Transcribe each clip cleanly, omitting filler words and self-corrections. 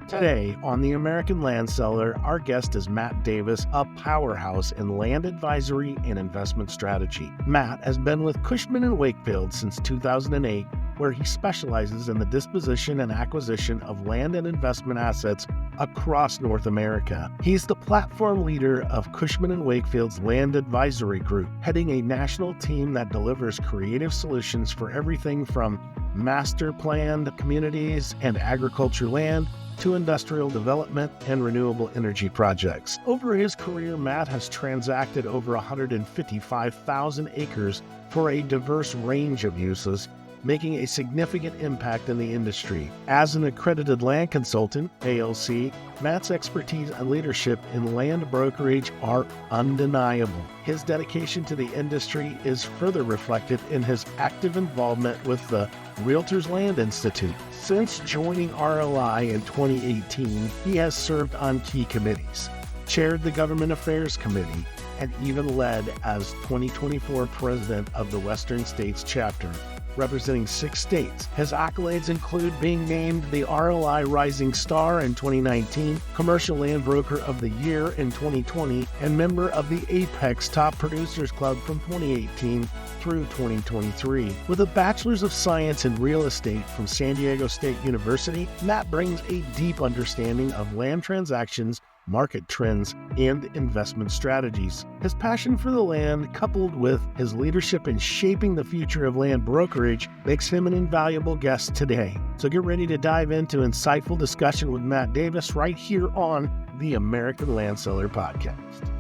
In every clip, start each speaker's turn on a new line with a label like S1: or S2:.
S1: Today on The American Land Seller, our guest is Matt Davis, a powerhouse in land advisory and investment strategy. Matt has been with Cushman Wakefield since 2008, where he specializes in the disposition and acquisition of land and investment assets across North America. He's the platform leader of Cushman Wakefield's Land Advisory Group, heading a national team that delivers creative solutions for everything from master planned communities and agriculture land to industrial development and renewable energy projects. Over his career, Matt has transacted over 155,000 acres for a diverse range of uses, making a significant impact in the industry. As an accredited land consultant, ALC, Matt's expertise and leadership in land brokerage are undeniable. His dedication to the industry is further reflected in his active involvement with the Realtors Land Institute. Since joining RLI in 2018, he has served on key committees, chaired the Government Affairs Committee, and even led as 2024 president of the Western States chapter, representing 6 states. His accolades include being named the RLI Rising Star in 2019, Commercial Land Broker of the Year in 2020, and member of the Apex Top Producers Club from 2018 through 2023. With a Bachelor's of Science in Real Estate from San Diego State University, Matt brings a deep understanding of land transactions, market trends, and investment strategies. His passion for the land, coupled with his leadership in shaping the future of land brokerage, makes him an invaluable guest today. So get ready to dive into insightful discussion with Matt Davis right here on the American Land Seller Podcast.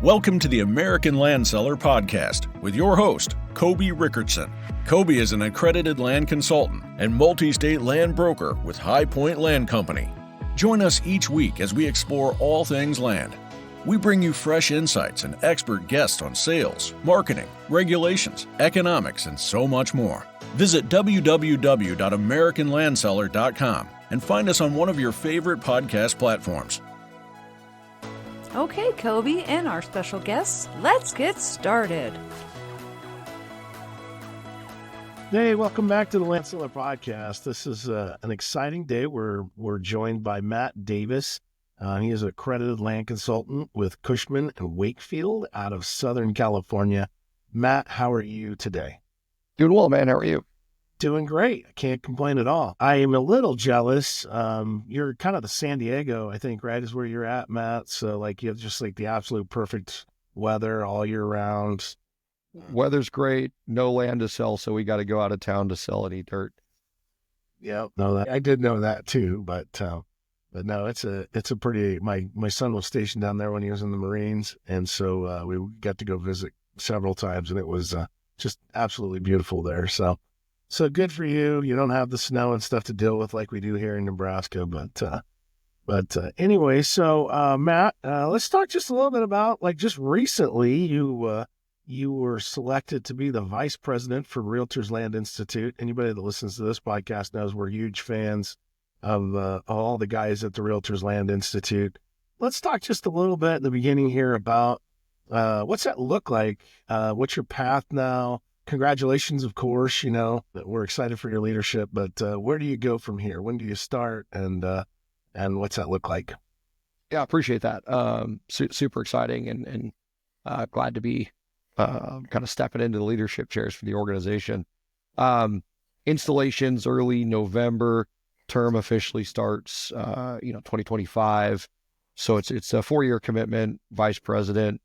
S2: Welcome to the American Land Seller Podcast with your host, Kobe Rickardson. Kobe is an accredited land consultant and multi-state land broker with High Point Land Company. Join us each week as we explore all things land. We bring you fresh insights and expert guests on sales, marketing, regulations, economics, and so much more. Visit www.americanlandseller.com and find us on one of your favorite podcast platforms.
S3: Okay, Kobe and our special guests, let's get started.
S1: Hey, welcome back to the Land Seller Podcast. This is an exciting day. We're joined by Matt Davis. He is an accredited land consultant with Cushman Wakefield out of Southern California. Matt, how are you today?
S4: Doing well, man. How are you?
S1: Doing great. I can't complain at all. I am a little jealous. You're kind of the San Diego, I think, right, is where you're at, Matt. So, like, you have just like the absolute perfect weather all year round.
S4: Weather's great. No land to sell, so we got to go out of town to sell any dirt.
S1: Yeah, no, I did know that too, but no, it's a pretty. My son was stationed down there when he was in the Marines, and so we got to go visit several times, and it was just absolutely beautiful there. So good for you. You don't have the snow and stuff to deal with like we do here in Nebraska, but anyway, so Matt, let's talk just a little bit about, like, just recently you were selected to be the vice president for Realtors Land Institute. Anybody that listens to this podcast knows we're huge fans of all the guys at the Realtors Land Institute. Let's talk just a little bit in the beginning here about what's that look like? What's your path now? Congratulations, of course. You know, we're excited for your leadership, but where do you go from here? When do you start? And what's that look like?
S4: Yeah, I appreciate that. Super exciting and glad to be kind of stepping into the leadership chairs for the organization. Installations early November, term officially starts 2025. So it's a 4-year commitment, vice president,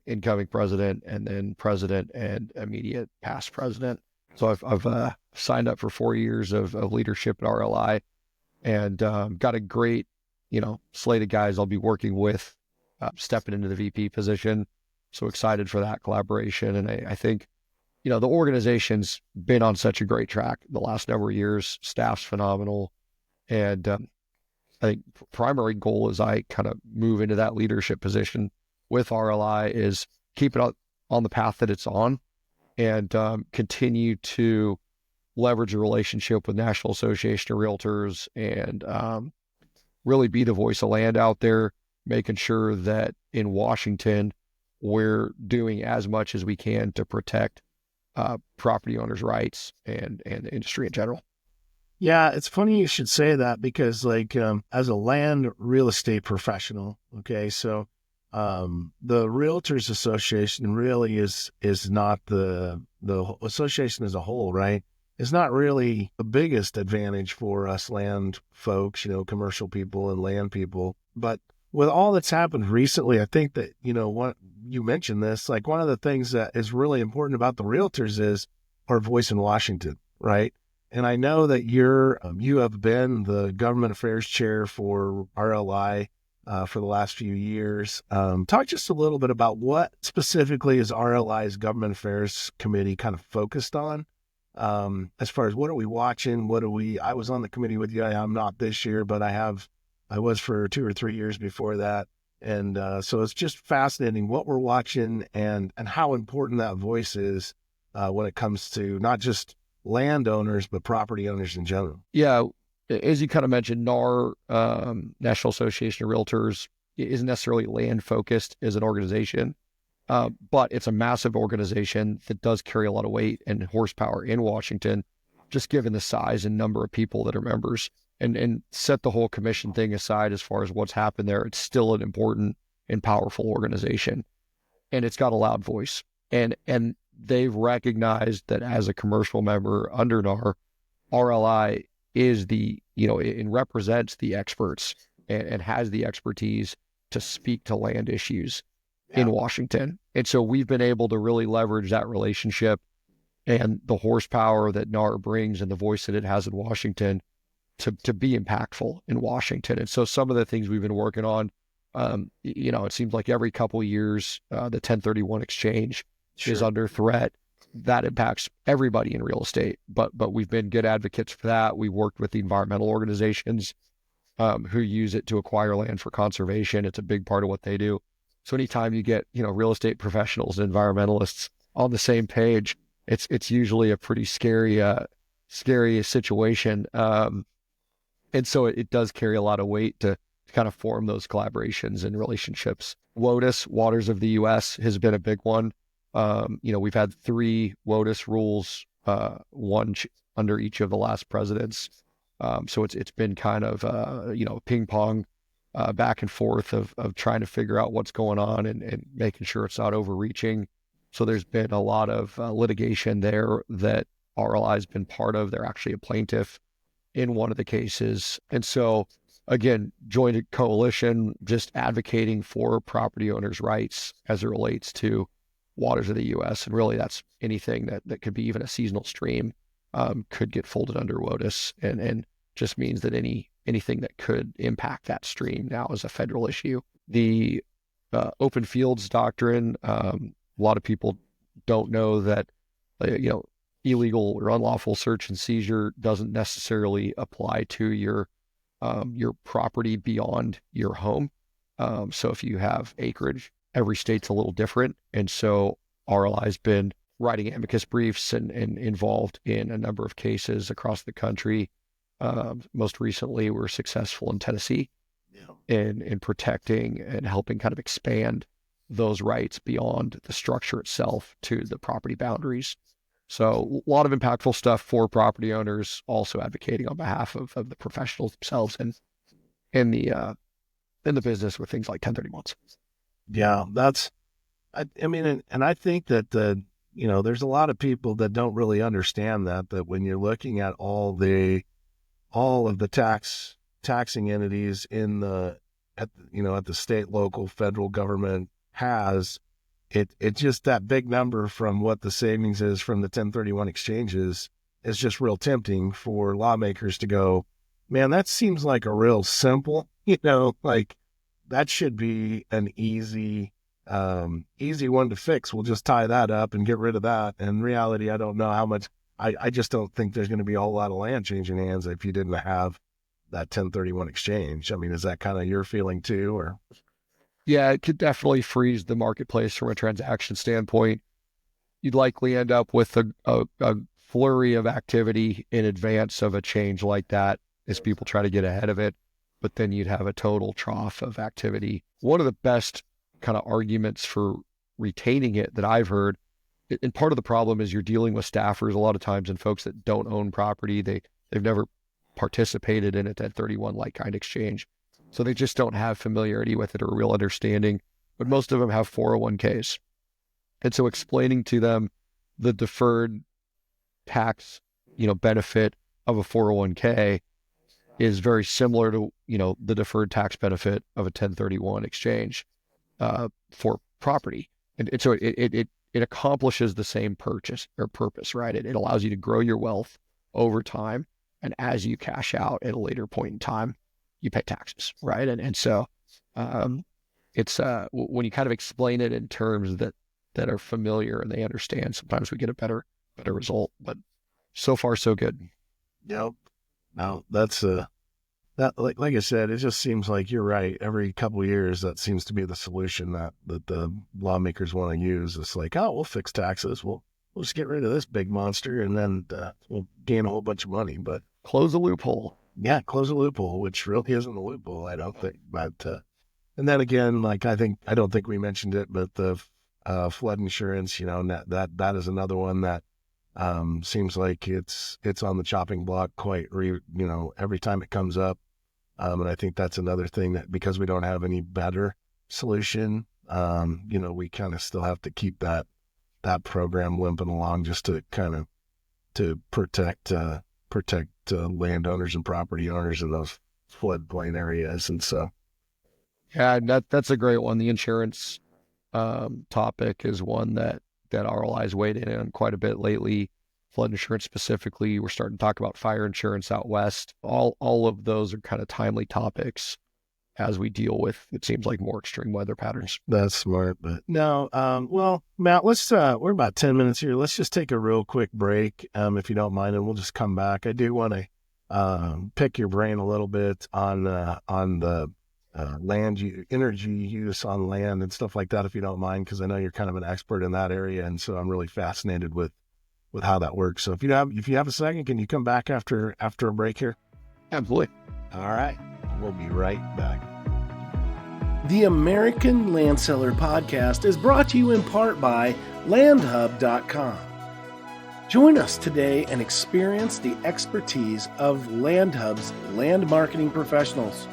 S4: incoming president, and then president and immediate past president. So I've signed up for 4 years of leadership at RLI, and got a great slate of guys I'll be working with, stepping into the VP position. So excited for that collaboration. And I think, the organization's been on such a great track the last number of years. Staff's phenomenal. And I think primary goal as I kind of move into that leadership position with RLI is keep it on the path that it's on, and continue to leverage a relationship with National Association of Realtors and really be the voice of land out there, making sure that in Washington, we're doing as much as we can to protect property owners' rights and the industry in general.
S1: Yeah, it's funny you should say that because, like, as a land real estate professional, okay, so the Realtors Association really is not the association as a whole, right? It's not really the biggest advantage for us land folks, commercial people and land people. But with all that's happened recently, I think that what you mentioned this, like one of the things that is really important about the Realtors is our voice in Washington, right? And I know that you have been the government affairs chair for RLI for the last few years. Talk just a little bit about what specifically is RLI's government affairs committee kind of focused on, as far as what are we watching? I was on the committee with you. I'm not this year, but I was for 2 or 3 years before that. And so it's just fascinating what we're watching and how important that voice is when it comes to not just landowners, but property owners in general.
S4: Yeah, as you kind of mentioned, NAR, National Association of Realtors, isn't necessarily land focused as an organization, but it's a massive organization that does carry a lot of weight and horsepower in Washington, just given the size and number of people that are members. And set the whole commission thing aside as far as what's happened there, it's still an important and powerful organization, and it's got a loud voice. And they've recognized that as a commercial member under NAR, RLI is it represents the experts and has the expertise to speak to land issues in Washington. And so we've been able to really leverage that relationship and the horsepower that NAR brings and the voice that it has in Washington to be impactful in Washington. And so some of the things we've been working on, it seems like every couple of years, the 1031 exchange is under threat. That impacts everybody in real estate, but we've been good advocates for that. We worked with the environmental organizations who use it to acquire land for conservation. It's a big part of what they do. So anytime you get real estate professionals and environmentalists on the same page, it's usually a pretty scary situation. And so it does carry a lot of weight to kind of form those collaborations and relationships. WOTUS, Waters of the U.S., has been a big one. We've had 3 WOTUS rules, one under each of the last presidents. So it's been kind of, ping pong back and forth of trying to figure out what's going on and making sure it's not overreaching. So there's been a lot of litigation there that RLI has been part of. They're actually a plaintiff in one of the cases. And so, again, joined a coalition just advocating for property owners' rights as it relates to waters of the U.S. And really that's anything that could be even a seasonal stream could get folded under WOTUS, and just means that anything that could impact that stream now is a federal issue. The open fields doctrine, a lot of people don't know that, illegal or unlawful search and seizure doesn't necessarily apply to your property beyond your home. So if you have acreage, every state's a little different. And so RLI has been writing amicus briefs and involved in a number of cases across the country. Most recently, we're successful in Tennessee in protecting and helping kind of expand those rights beyond the structure itself to the property boundaries. So a lot of impactful stuff for property owners, also advocating on behalf of the professionals themselves and in the business with things like 1031s.
S1: Yeah, I mean, and I think that there's a lot of people that don't really understand that when you're looking at all of the taxing entities at the state, local, federal government has, it's just that big number from what the savings is from the 1031 exchanges is just real tempting for lawmakers to go, man, that seems like a real simple, like that should be an easy one to fix. We'll just tie that up and get rid of that. And in reality, I don't know how much, I just don't think there's going to be a whole lot of land changing hands if you didn't have that 1031 exchange. I mean, is that kind of your feeling too, or?
S4: Yeah, it could definitely freeze the marketplace from a transaction standpoint. You'd likely end up with a flurry of activity in advance of a change like that as people try to get ahead of it. But then you'd have a total trough of activity. One of the best kind of arguments for retaining it that I've heard, and part of the problem is you're dealing with staffers a lot of times and folks that don't own property. They've never participated in a 1031 like-kind exchange. So they just don't have familiarity with it or real understanding, but most of them have 401ks. And so explaining to them the deferred tax, benefit of a 401k is very similar to, the deferred tax benefit of a 1031 exchange for property. And so it accomplishes the same purpose, right? It allows you to grow your wealth over time. And as you cash out at a later point in time, you pay taxes, right? And so it's when you kind of explain it in terms that are familiar and they understand, sometimes we get a better result. But so far, so good.
S1: Yep. Now that's that like I said, it just seems like you're right. Every couple of years, that seems to be the solution that the lawmakers want to use. It's like, oh, we'll fix taxes. We'll just get rid of this big monster, and then we'll gain a whole bunch of money. But
S4: close the loophole.
S1: Yeah, close a loophole, which really isn't a loophole, I don't think. But and then again, like I don't think we mentioned it, but the flood insurance, that is another one that seems like it's on the chopping block every time it comes up. And I think that's another thing that, because we don't have any better solution, we kind of still have to keep that program limping along just to kind of to protect landowners and property owners in those floodplain areas. And so,
S4: yeah, that's a great one. The insurance topic is one that RLI's weighed in on quite a bit lately. Flood insurance specifically, we're starting to talk about fire insurance out west. All of those are kind of timely topics as we deal with, it seems like, more extreme weather patterns.
S1: That's smart. But no, well, Matt, let's we're about 10 minutes here. Let's just take a real quick break, if you don't mind, and we'll just come back. I do want to pick your brain a little bit on the energy use on land and stuff like that, if you don't mind, because I know you're kind of an expert in that area, and so I'm really fascinated with how that works. So if you have a second, can you come back after a break here?
S4: Absolutely.
S1: All right, we'll be right back. The American Land Seller Podcast is brought to you in part by LandHub.com. Join us today and experience the expertise of LandHub's land marketing professionals.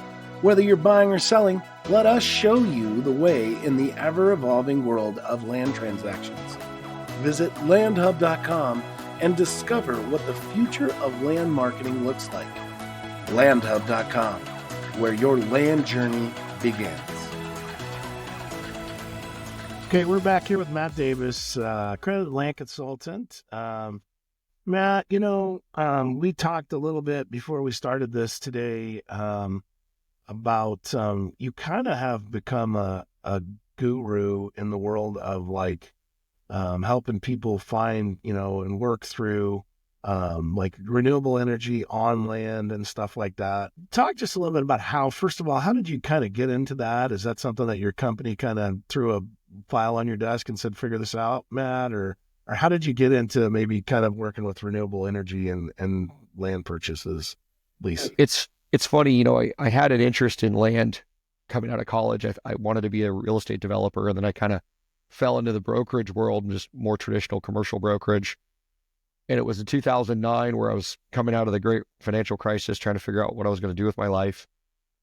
S1: Whether you're buying or selling, let us show you the way in the ever-evolving world of land transactions. Visit LandHub.com and discover what the future of land marketing looks like. LandHub.com, where your land journey begins. Okay, we're back here with Matt Davis, Accredited Land Consultant. Matt, we talked a little bit before we started this today about you kind of have become a guru in the world of helping people find, and work through renewable energy on land and stuff like that. Talk just a little bit about first of all, how did you kind of get into that? Is that something that your company kind of threw a file on your desk and said, figure this out, Matt? Or how did you get into maybe kind of working with renewable energy and land purchases, Lisa?
S4: It's funny, I had an interest in land coming out of college. I wanted to be a real estate developer, and then I kind of fell into the brokerage world and just more traditional commercial brokerage. And it was in 2009 where I was coming out of the great financial crisis, trying to figure out what I was going to do with my life.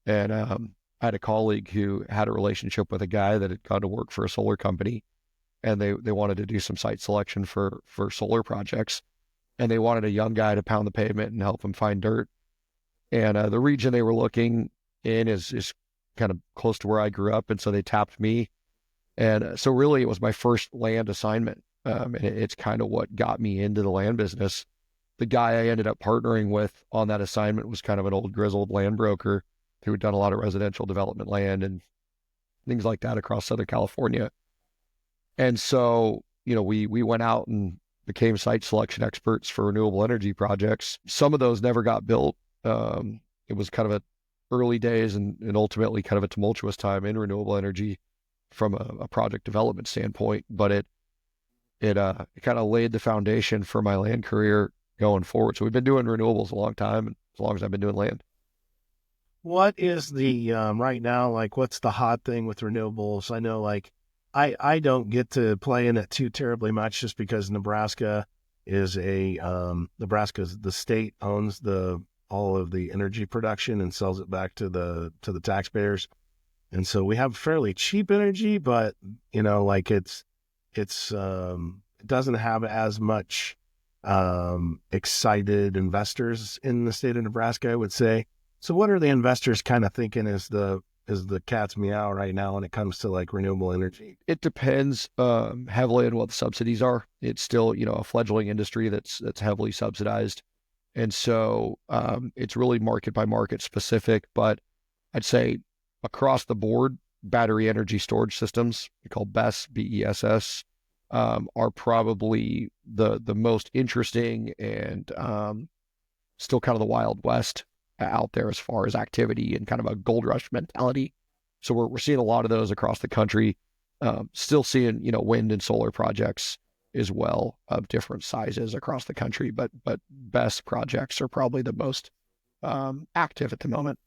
S4: And I had a colleague who had a relationship with a guy that had gone to work for a solar company, and they wanted to do some site selection for solar projects. And they wanted a young guy to pound the pavement and help them find dirt. And the region they were looking in is kind of close to where I grew up. And so they tapped me. And so really it was my first land assignment. And it's kind of what got me into the land business. The guy I ended up partnering with on that assignment was kind of an old grizzled land broker who had done a lot of residential development land and things like that across Southern California. And so, we went out and became site selection experts for renewable energy projects. Some of those never got built. It was kind of a early days and ultimately kind of a tumultuous time in renewable energy from a project development standpoint, but it kind of laid the foundation for my land career going forward. So we've been doing renewables a long time, and as long as I've been doing land.
S1: What is the right now, what's the hot thing with renewables? I know I don't get to play in it too terribly much just because Nebraska is the state owns the all of the energy production and sells it back to the taxpayers. And so we have fairly cheap energy, but like it doesn't have as much excited investors in the state of Nebraska, I would say. So what are the investors kind of thinking is the cat's meow right now when it comes to like renewable energy?
S4: It depends heavily on what the subsidies are. It's still, a fledgling industry that's heavily subsidized. And so it's really market by market specific, but I'd say across the board, battery energy storage systems, we call BESS, BESS, are probably the most interesting and still kind of the Wild West out there as far as activity and kind of a gold rush mentality. So we're seeing a lot of those across the country. Still seeing, wind and solar projects as well of different sizes across the country, but BESS projects are probably the most active at the moment.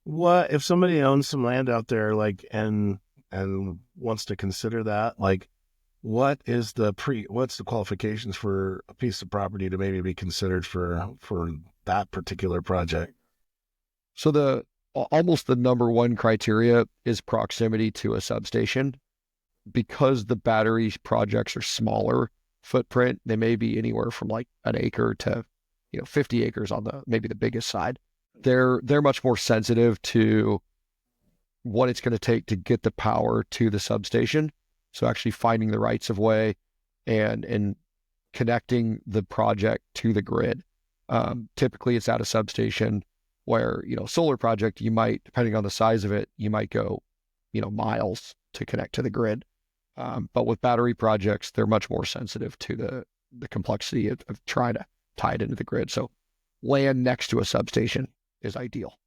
S1: What if somebody owns some land out there, like, and wants to consider that, like, what's the qualifications for a piece of property to maybe be considered for that particular project?
S4: So almost the number one criteria is proximity to a substation. Because the battery projects are smaller footprint, they may be anywhere from like an acre to 50 acres on maybe the biggest side. They're much more sensitive to what it's going to take to get the power to the substation. So actually finding the rights of way and connecting the project to the grid. Typically it's at a substation where, solar project, you might, depending on the size of it, you might go, miles to connect to the grid. But with battery projects, they're much more sensitive to the complexity of trying to tie it into the grid. So land next to a substation is ideal.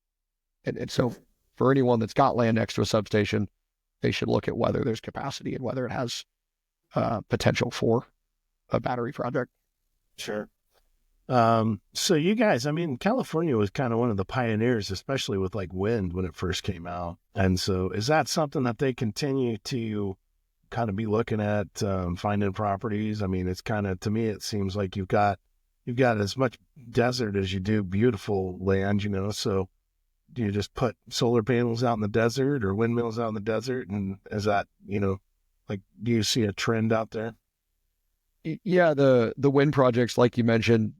S4: And so for anyone that's got land next to a substation, they should look at whether there's capacity and whether it has potential for a battery project.
S1: Sure. So you guys, California was kind of one of the pioneers, especially with like wind when it first came out. And so is that something that they continue to kind of be looking at, finding properties? It's kind of, to me, it seems like you've got as much desert as you do beautiful land, so do you just put solar panels out in the desert or windmills out in the desert? And is that, like, do you see a trend out there?
S4: Yeah, the wind projects, like you mentioned,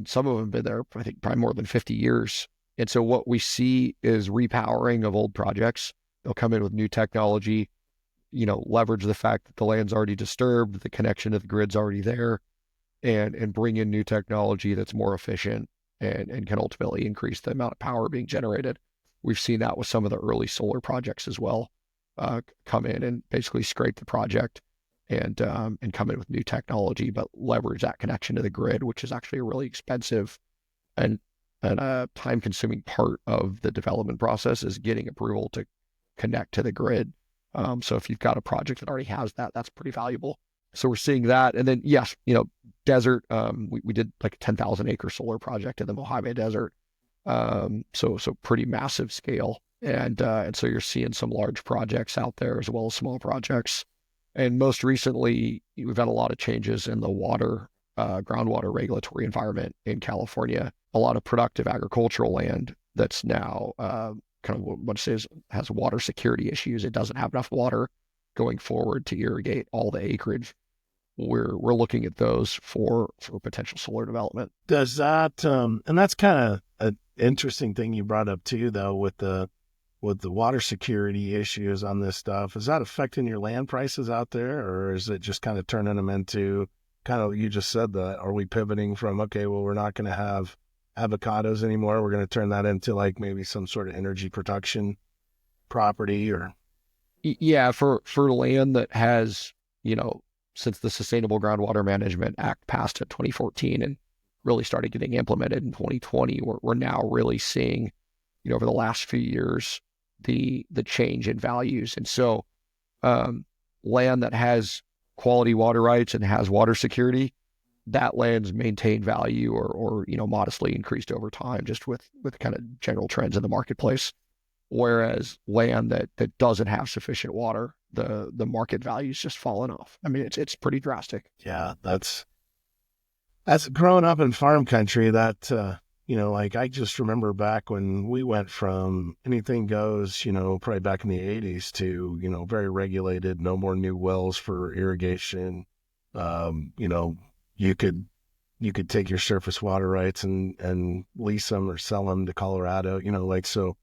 S4: some of them have been there, I think, probably more than 50 years. And so what we see is repowering of old projects. They'll come in with new technology, leverage the fact that the land's already disturbed, the connection to the grid's already there, and bring in new technology that's more efficient and can ultimately increase the amount of power being generated. We've seen that with some of the early solar projects as well, come in and basically scrape the project and come in with new technology, but leverage that connection to the grid, which is actually a really expensive and a time-consuming part of the development process is getting approval to connect to the grid. So if you've got a project that already has that, that's pretty valuable. So we're seeing that. And then, yes, desert, we did like a 10,000 acre solar project in the Mojave Desert. So pretty massive scale. And so you're seeing some large projects out there as well as small projects. And most recently, we've had a lot of changes in the water, groundwater regulatory environment in California. A lot of productive agricultural land that's now kind of what it says has water security issues. It doesn't have enough water going forward to irrigate all the acreage. We're looking at those for potential solar development.
S1: Does that and that's kind of an interesting thing you brought up too, though, with the water security issues on this stuff. Is that affecting your land prices out there, or is it just kind of turning them into kind of, you just said that, are we pivoting from, okay, well, we're not going to have avocados anymore, we're going to turn that into like maybe some sort of energy production property? Or
S4: yeah, for land that has, since the Sustainable Groundwater Management Act passed in 2014 and really started getting implemented in 2020, we're now really seeing, over the last few years, the change in values. And so land that has quality water rights and has water security, that land's maintained value or modestly increased over time, just with kind of general trends in the marketplace. Whereas land that doesn't have sufficient water, the market value's just fallen off. It's pretty drastic.
S1: Yeah, that's growing up in farm country. That like I just remember back when we went from anything goes, probably back in the 80s to, very regulated, no more new wells for irrigation. You could take your surface water rights and lease them or sell them to Colorado, so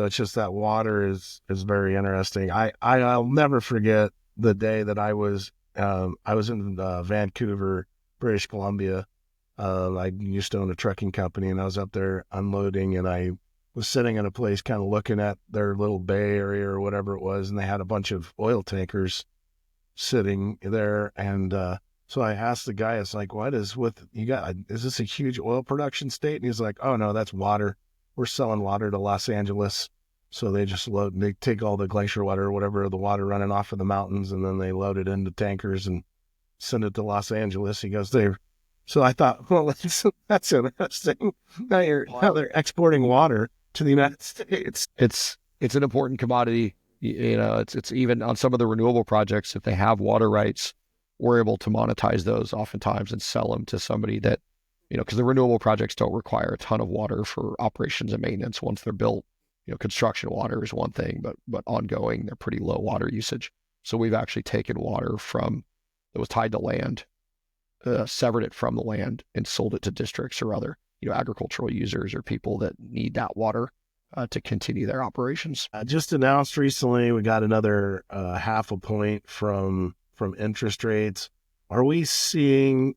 S1: it's just that water is very interesting. I'll never forget the day that I was in Vancouver, British Columbia. I used to own a trucking company, and I was up there unloading, and I was sitting in a place kind of looking at their little bay area or whatever it was, and they had a bunch of oil tankers sitting there. And so I asked the guy, it's like, what is with you got? Is this a huge oil production state? And he's like, oh no, that's water. We're selling water to Los Angeles. So they just they take all the glacier water or whatever, the water running off of the mountains, and then they load it into tankers and send it to Los Angeles. He goes, so I thought, well, that's interesting. Now they're exporting water to the United States.
S4: It's an important commodity. It's even on some of the renewable projects, if they have water rights, we're able to monetize those oftentimes and sell them to somebody that, because the renewable projects don't require a ton of water for operations and maintenance once they're built. Construction water is one thing, but ongoing, they're pretty low water usage. So we've actually taken water that was tied to land, severed it from the land and sold it to districts or other, agricultural users or people that need that water to continue their operations.
S1: Just announced recently, we got another 0.5 point from interest rates. Are we seeing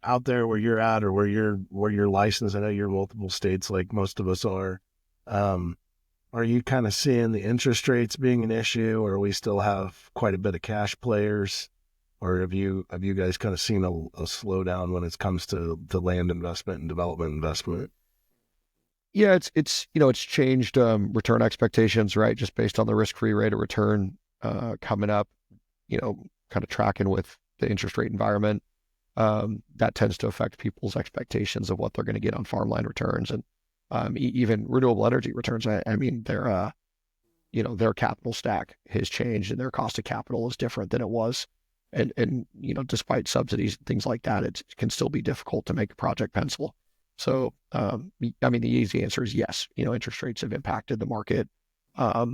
S1: out there where you're at or where you're licensed? I know you're in multiple states like most of us are. Are you kind of seeing the interest rates being an issue, or we still have quite a bit of cash players? Or have you guys kind of seen a slowdown when it comes to land investment and development investment?
S4: Yeah, it's changed return expectations, right? Just based on the risk-free rate of return coming up, kind of tracking with the interest rate environment. That tends to affect people's expectations of what they're going to get on farmland returns and even renewable energy returns. I mean, their capital stack has changed and their cost of capital is different than it was. And despite subsidies and things like that, it can still be difficult to make a project pencil. So, the easy answer is yes. Interest rates have impacted the market. I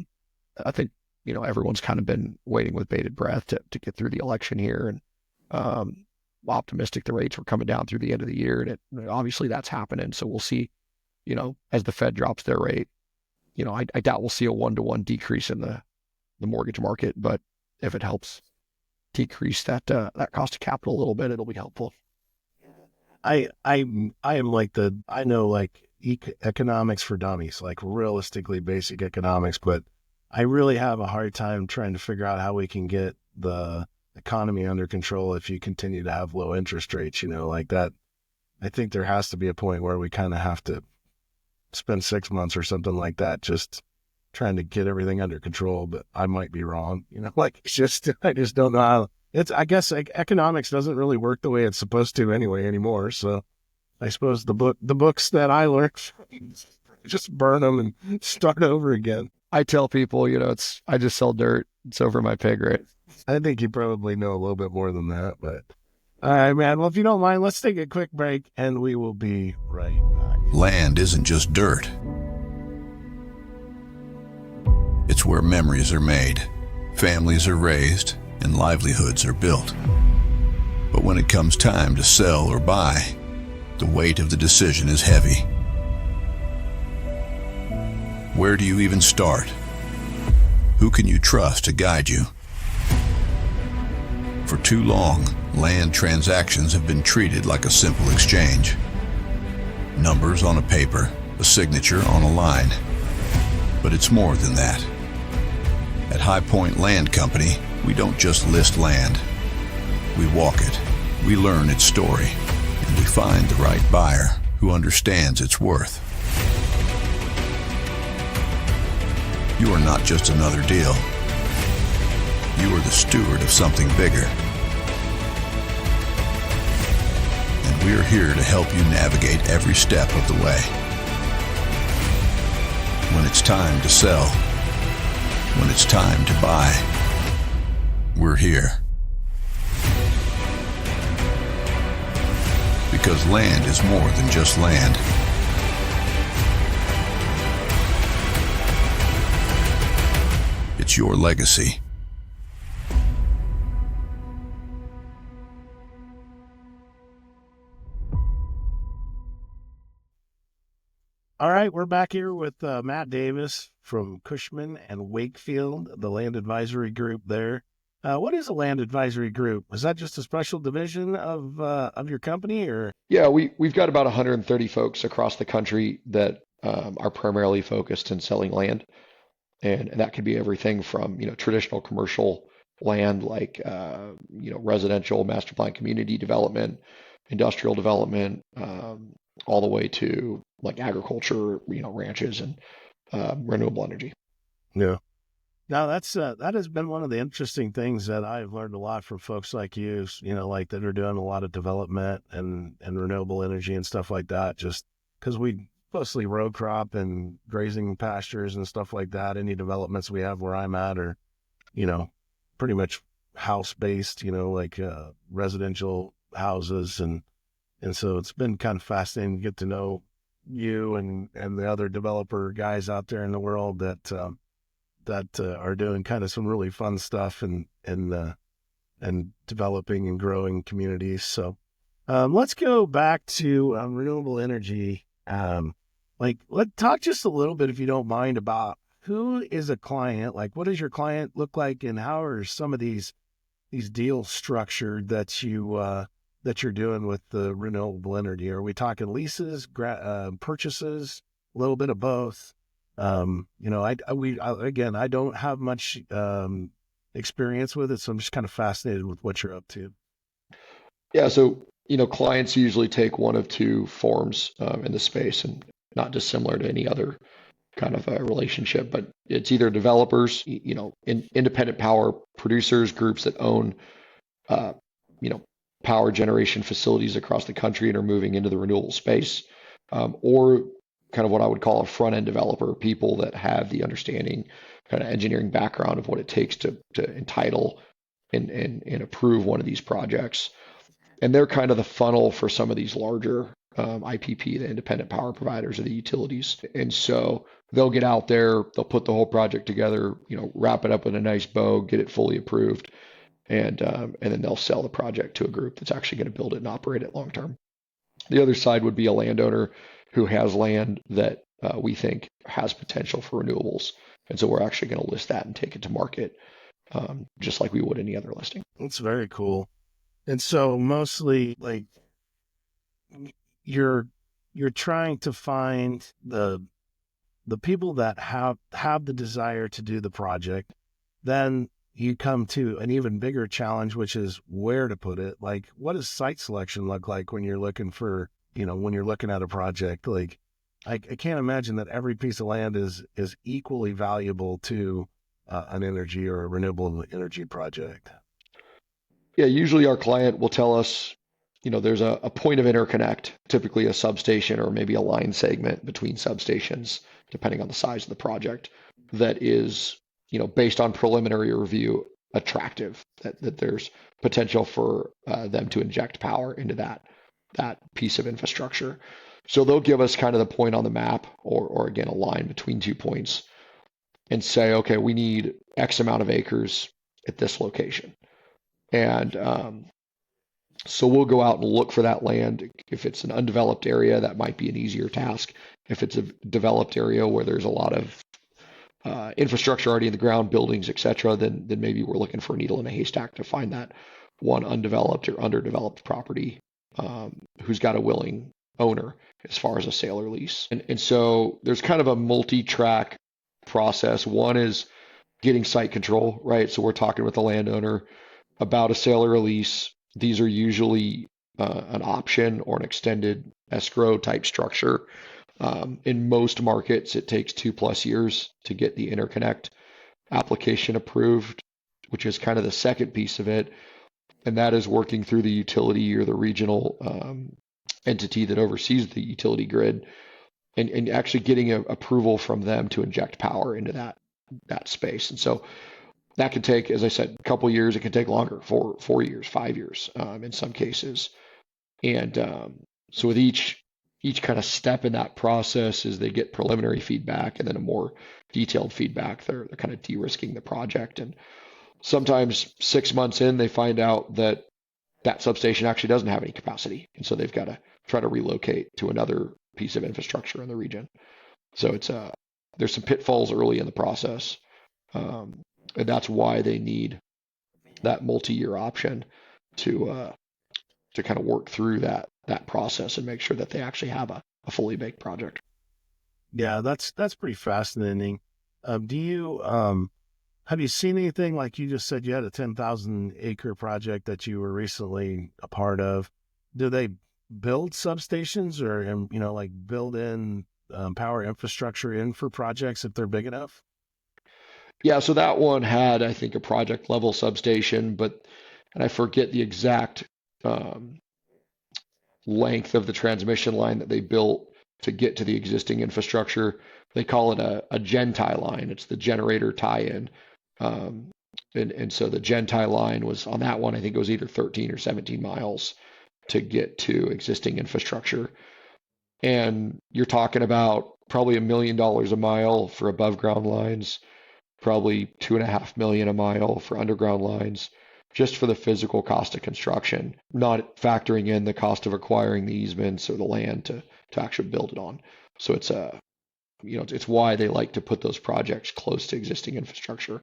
S4: think, everyone's kind of been waiting with bated breath to get through the election here, and optimistic the rates were coming down through the end of the year. And obviously that's happening. So we'll see, as the Fed drops their rate, I doubt we'll see a 1-to-1 decrease in the mortgage market, but if it helps decrease that cost of capital a little bit, it'll be helpful.
S1: I am like economics for dummies, like realistically basic economics, but I really have a hard time trying to figure out how we can get the economy under control if you continue to have low interest rates, like that. I think there has to be a point where we kind of have to spend 6 months or something like that, just trying to get everything under control, but I might be wrong. I just don't know how. I guess economics doesn't really work the way it's supposed to anymore. So I suppose the books that I learned, just burn them and start over again.
S4: I tell people, I just sell dirt. It's over my pay grade.
S1: I think you probably know a little bit more than that, but all right, man. Well, if you don't mind, let's take a quick break and we will be right back.
S2: Land isn't just dirt. It's where memories are made, families are raised, and livelihoods are built. But when it comes time to sell or buy, the weight of the decision is heavy. Where do you even start? Who can you trust to guide you? For too long, land transactions have been treated like a simple exchange. Numbers on a paper, a signature on a line. But it's more than that. At High Point Land Company, we don't just list land. We walk it, we learn its story, and we find the right buyer who understands its worth. You are not just another deal. You are the steward of something bigger. And we're here to help you navigate every step of the way. When it's time to sell, when it's time to buy, we're here. Because land is more than just land.
S5: It's your legacy.
S1: All right, we're back here with Matt Davis from Cushman and Wakefield, the land advisory group there. What is a land advisory group? Is that just a special division of your company, or?
S4: Yeah, we've got about 130 folks across the country that are primarily focused in selling land, and that could be everything from traditional commercial land like residential master plan community development, industrial development, all the way to like agriculture, ranches and renewable energy.
S1: Yeah. Now that has been one of the interesting things that I've learned a lot from folks like you, like that are doing a lot of development and renewable energy and stuff like that, just because we mostly row crop and grazing pastures and stuff like that. Any developments we have where I'm at are, pretty much house based, like residential houses. And so it's been kind of fascinating to get to know you and the other developer guys out there in the world that are doing kind of some really fun stuff and developing and growing communities. So let's go back to renewable energy. Let's talk just a little bit, if you don't mind, about who is a client. Like, what does your client look like, and how are some of these deals structured that you're doing with the renewable energy? Are we talking leases, purchases, a little bit of both? I don't have much experience with it, so I'm just kind of fascinated with what you're up to.
S4: Yeah, so clients usually take one of two forms in the space, and not dissimilar to any other kind of a relationship, but it's either developers, independent power producers, groups that own, uh, power generation facilities across the country and are moving into the renewable space, or kind of what I would call a front end developer, people that have the understanding, kind of engineering background of what it takes to entitle and approve one of these projects. And they're kind of the funnel for some of these larger IPP, the independent power providers or the utilities. And so they'll get out there, they'll put the whole project together, wrap it up in a nice bow, get it fully approved, and then they'll sell the project to a group that's actually going to build it and operate it long term. The other side would be a landowner who has land that we think has potential for renewables, and so we're actually going to list that and take it to market, just like we would any other listing.
S1: That's very cool. And so mostly, like, you're trying to find the people that have the desire to do the project. Then you come to an even bigger challenge, which is where to put it. Like, what does site selection look like when you're looking for, when you're looking at a project? Like, I can't imagine that every piece of land is equally valuable to an energy or a renewable energy project.
S4: Yeah, usually our client will tell us, there's a point of interconnect, typically a substation or maybe a line segment between substations, depending on the size of the project, that is, based on preliminary review, attractive, that there's potential for them to inject power into that piece of infrastructure. So they'll give us kind of the point on the map, or again, a line between 2 points, and say, okay, we need X amount of acres at this location. And so we'll go out and look for that land. If it's an undeveloped area, that might be an easier task. If it's a developed area where there's a lot of infrastructure already in the ground, buildings, et cetera, then maybe we're looking for a needle in a haystack to find that one undeveloped or underdeveloped property who's got a willing owner as far as a sale or lease. And so there's kind of a multi-track process. One is getting site control, right? So we're talking with the landowner about a sale or a lease. These are usually an option or an extended escrow type structure. In most markets, it takes 2+ years to get the interconnect application approved, which is kind of the second piece of it. And that is working through the utility or the regional entity that oversees the utility grid, and actually getting approval from them to inject power into that space. And so that could take, as I said, a couple of years. It could take longer, 4 years, 5 years in some cases. And so with each each kind of step in that process is they get preliminary feedback and then a more detailed feedback. They're kind of de-risking the project. And sometimes 6 months in, they find out that that substation actually doesn't have any capacity. And so they've got to try to relocate to another piece of infrastructure in the region. So there's some pitfalls early in the process. And that's why they need that multi-year option to kind of work through that process and make sure that they actually have a fully baked project.
S1: Yeah, that's pretty fascinating. Do you have you seen anything like you just said you had a 10,000 acre project that you were recently a part of? Do they build substations or like build in power infrastructure in for projects if they're big enough?
S4: Yeah, so that one had, I think, a project level substation, and I forget the exact um, length of the transmission line that they built to get to the existing infrastructure. They call it a gen-tie line. It's the generator tie-in. Um, and so the gen-tie line was on that one, I think it was either 13 or 17 miles to get to existing infrastructure. And you're talking about probably $1 million a mile for above ground lines, probably 2.5 million a mile for underground lines, just for the physical cost of construction, not factoring in the cost of acquiring the easements or the land to actually build it on. So it's why they like to put those projects close to existing infrastructure,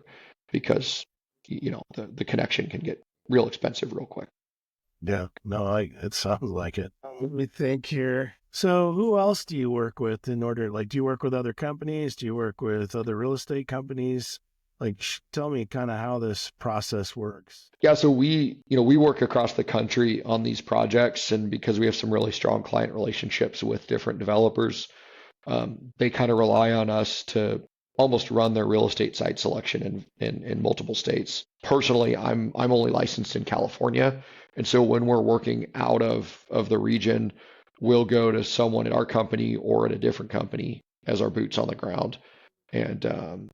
S4: because the connection can get real expensive real quick.
S1: Yeah, no, it sounds like it. Let me think here. So who else do you work with do you work with other companies? Do you work with other real estate companies? Tell me kind of how this process works.
S4: Yeah, so we work across the country on these projects, and because we have some really strong client relationships with different developers, they kind of rely on us to almost run their real estate site selection in multiple states. Personally, I'm only licensed in California, and so when we're working out of the region, we'll go to someone at our company or at a different company as our boots on the ground, and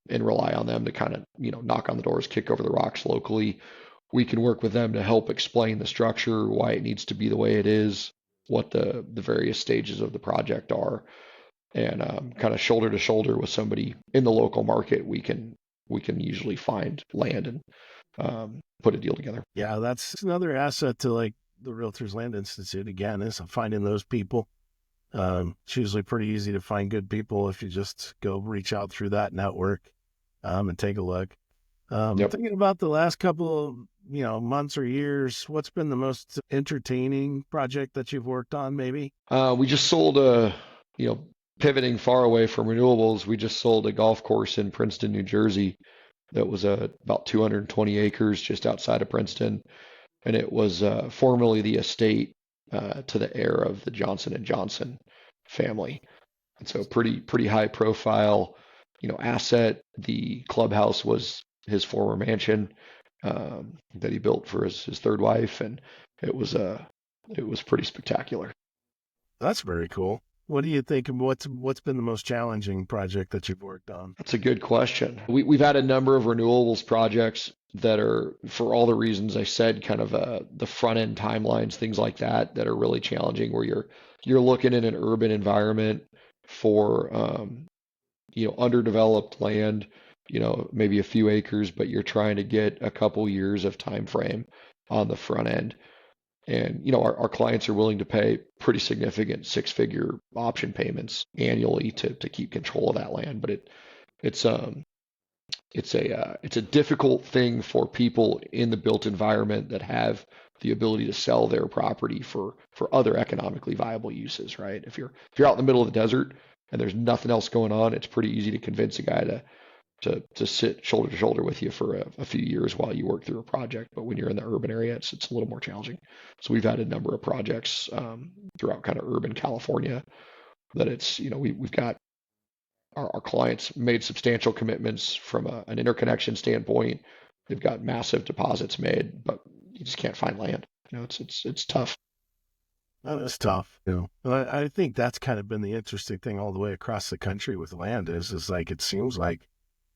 S4: rely on them to kind of knock on the doors, kick over the rocks locally. We can work with them to help explain the structure, why it needs to be the way it is, what the various stages of the project are, and kind of shoulder to shoulder with somebody in the local market, we can usually find land and put a deal together.
S1: Yeah, that's another asset to like the Realtors Land Institute again, is finding those people. It's usually pretty easy to find good people if you just go reach out through that network and take a look.
S4: Yep.
S1: Thinking about the last couple of months or years, what's been the most entertaining project that you've worked on, maybe?
S4: We just sold pivoting far away from renewables, we just sold a golf course in Princeton, New Jersey that was about 220 acres just outside of Princeton. And it was formerly the estate to the heir of the Johnson and Johnson family. And so pretty high profile, asset. The clubhouse was his former mansion that he built for his third wife, and it was pretty spectacular.
S1: That's very cool. What do you think? What's been the most challenging project that you've worked on?
S4: That's a good question. We've had a number of renewables projects that are, for all the reasons I said, kind of the front end timelines, things like that are really challenging, where you're looking in an urban environment for underdeveloped land, maybe a few acres, but you're trying to get a couple years of time frame on the front end. And our clients are willing to pay pretty significant six-figure option payments annually to keep control of that land. But it's a difficult thing for people in the built environment that have the ability to sell their property for other economically viable uses, right? If you're out in the middle of the desert and there's nothing else going on, it's pretty easy to convince a guy to sit shoulder to shoulder with you for a few years while you work through a project. But when you're in the urban area, it's a little more challenging. So we've had a number of projects throughout kind of urban California that we've got our clients made substantial commitments from an interconnection standpoint. They've got massive deposits made, but you just can't find land. It's tough.
S1: That is tough. I think that's kind of been the interesting thing all the way across the country with land is like, it seems like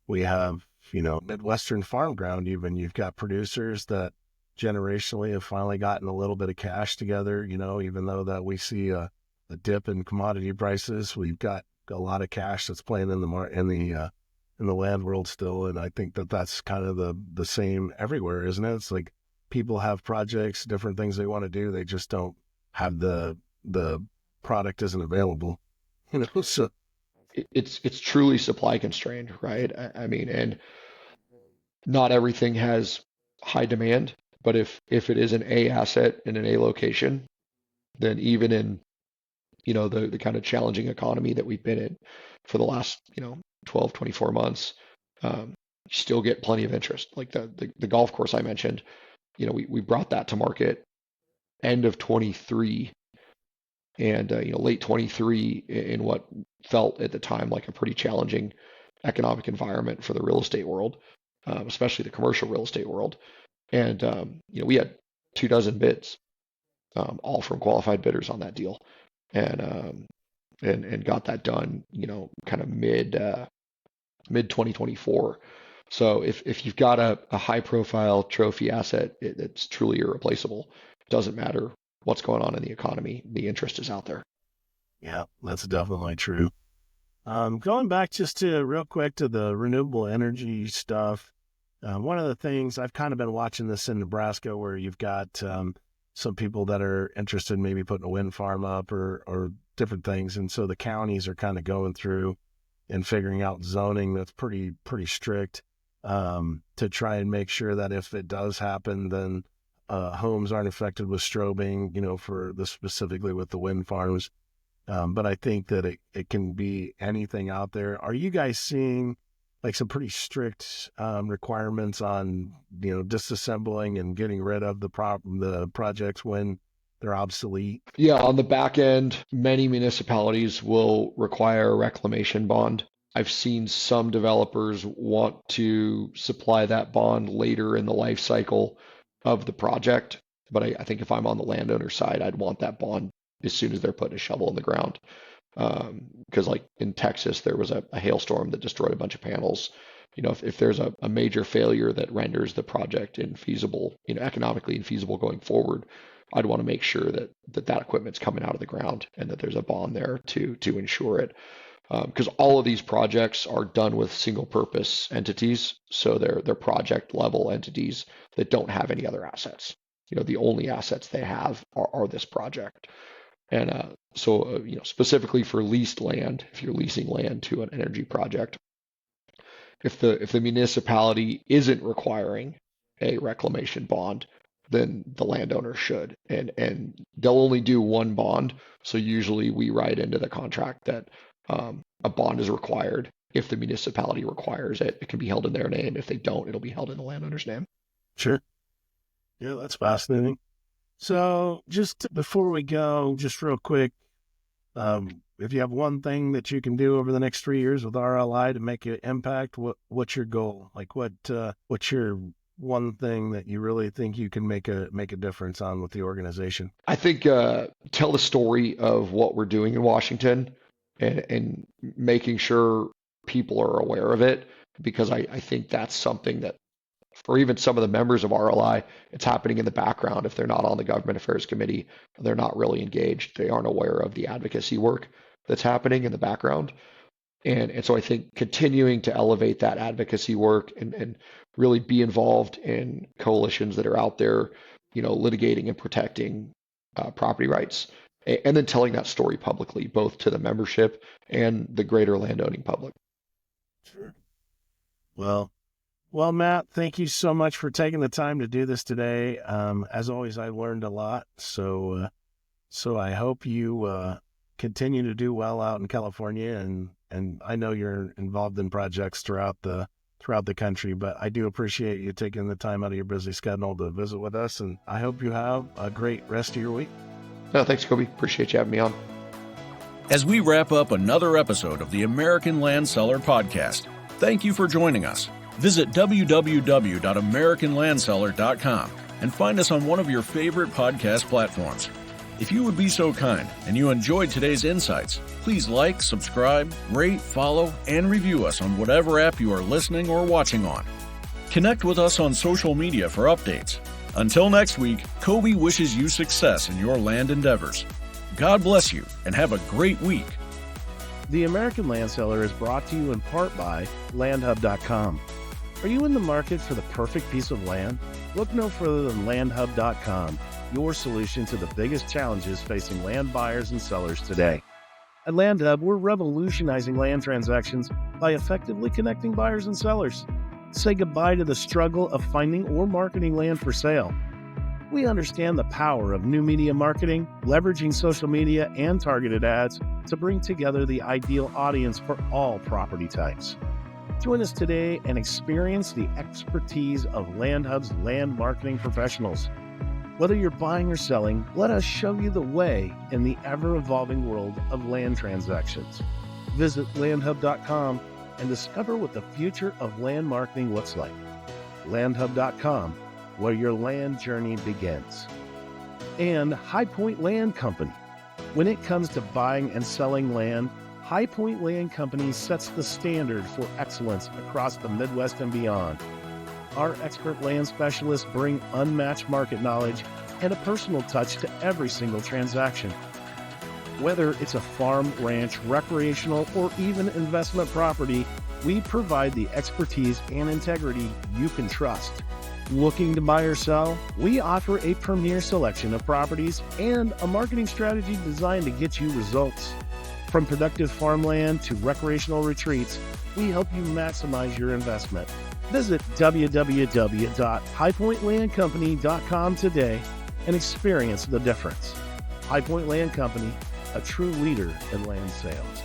S1: we have, Midwestern farm ground, even you've got producers that generationally have finally gotten a little bit of cash together, even though that we see a dip in commodity prices. We've got a lot of cash that's playing in the land world still, and I think that's kind of the same everywhere, isn't it? It's like people have projects, different things they want to do. They just don't have the product isn't available, So
S4: it's truly supply constrained, right? I mean, and not everything has high demand, but if it is an A asset in an A location, then even in the kind of challenging economy that we've been in for the last 12, 24 months, you still get plenty of interest. Like the golf course I mentioned, we brought that to market end of 23 and late 23 in what felt at the time like a pretty challenging economic environment for the real estate world, especially the commercial real estate world. And we had 24 bids, all from qualified bidders on that deal, and got that done, kind of mid 2024. So if you've got a high profile trophy asset, it's truly irreplaceable. It doesn't matter what's going on in the economy. The interest is out there.
S1: Yeah, that's definitely true. Going back just to real quick to the renewable energy stuff. One of the things I've kind of been watching this in Nebraska, where you've got some people that are interested in maybe putting a wind farm up or different things. And so the counties are kind of going through and figuring out zoning that's pretty strict to try and make sure that if it does happen, then homes aren't affected with strobing, for the specifically with the wind farms. But I think that it can be anything out there. Are you guys seeing like some pretty strict requirements on, disassembling and getting rid of the projects when they're obsolete?
S4: Yeah, on the back end, many municipalities will require a reclamation bond. I've seen some developers want to supply that bond later in the life cycle of the project. But I think if I'm on the landowner side, I'd want that bond as soon as they're putting a shovel in the ground. Because like in Texas, there was a hailstorm that destroyed a bunch of panels. If there's a major failure that renders the project infeasible, economically infeasible going forward, I'd want to make sure that equipment's coming out of the ground and that there's a bond there to ensure it. Because all of these projects are done with single purpose entities. So they're project level entities that don't have any other assets. The only assets they have are this project. And so specifically for leased land, if you're leasing land to an energy project, if the municipality isn't requiring a reclamation bond, then the landowner should. And they'll only do one bond. So usually we write into the contract that a bond is required. If the municipality requires it, it can be held in their name. If they don't, it'll be held in the landowner's name.
S1: Sure. Yeah, that's fascinating. So just before we go, just real quick, if you have one thing that you can do over the next 3 years with RLI to make an impact, what's your goal? Like what's your one thing that you really think you can make a difference on with the organization?
S4: I think tell the story of what we're doing in Washington and making sure people are aware of it, because I think that's something that for even some of the members of RLI, it's happening in the background. If they're not on the Government Affairs Committee, they're not really engaged. They aren't aware of the advocacy work that's happening in the background. And so I think continuing to elevate that advocacy work and really be involved in coalitions that are out there, litigating and protecting property rights, and then telling that story publicly, both to the membership and the greater landowning public.
S1: Sure. Well, Matt, thank you so much for taking the time to do this today. As always, I learned a lot. So I hope you continue to do well out in California, and I know you're involved in projects throughout the country, but I do appreciate you taking the time out of your busy schedule to visit with us, and I hope you have a great rest of your week.
S4: No, thanks, Kobe. Appreciate you having me on.
S2: As we wrap up another episode of the American Land Seller Podcast, thank you for joining us. Visit www.americanlandseller.com and find us on one of your favorite podcast platforms. If you would be so kind and you enjoyed today's insights, please like, subscribe, rate, follow, and review us on whatever app you are listening or watching on. Connect with us on social media for updates. Until next week, Kobe wishes you success in your land endeavors. God bless you and have a great week.
S1: The American Land Seller is brought to you in part by LandHub.com. Are you in the market for the perfect piece of land? Look no further than LandHub.com, your solution to the biggest challenges facing land buyers and sellers today. At LandHub, we're revolutionizing land transactions by effectively connecting buyers and sellers. Say goodbye to the struggle of finding or marketing land for sale. We understand the power of new media marketing, leveraging social media and targeted ads to bring together the ideal audience for all property types. Join us today and experience the expertise of LandHub's land marketing professionals. Whether you're buying or selling, let us show you the way in the ever-evolving world of land transactions. Visit LandHub.com and discover what the future of land marketing looks like. LandHub.com, where your land journey begins. And High Point Land Company. When it comes to buying and selling land, High Point Land Company sets the standard for excellence across the Midwest and beyond. Our expert land specialists bring unmatched market knowledge and a personal touch to every single transaction. Whether it's a farm, ranch, recreational, or even investment property, we provide the expertise and integrity you can trust. Looking to buy or sell? We offer a premier selection of properties and a marketing strategy designed to get you results. From productive farmland to recreational retreats, we help you maximize your investment. Visit www.highpointlandcompany.com today and experience the difference. High Point Land Company, a true leader in land sales.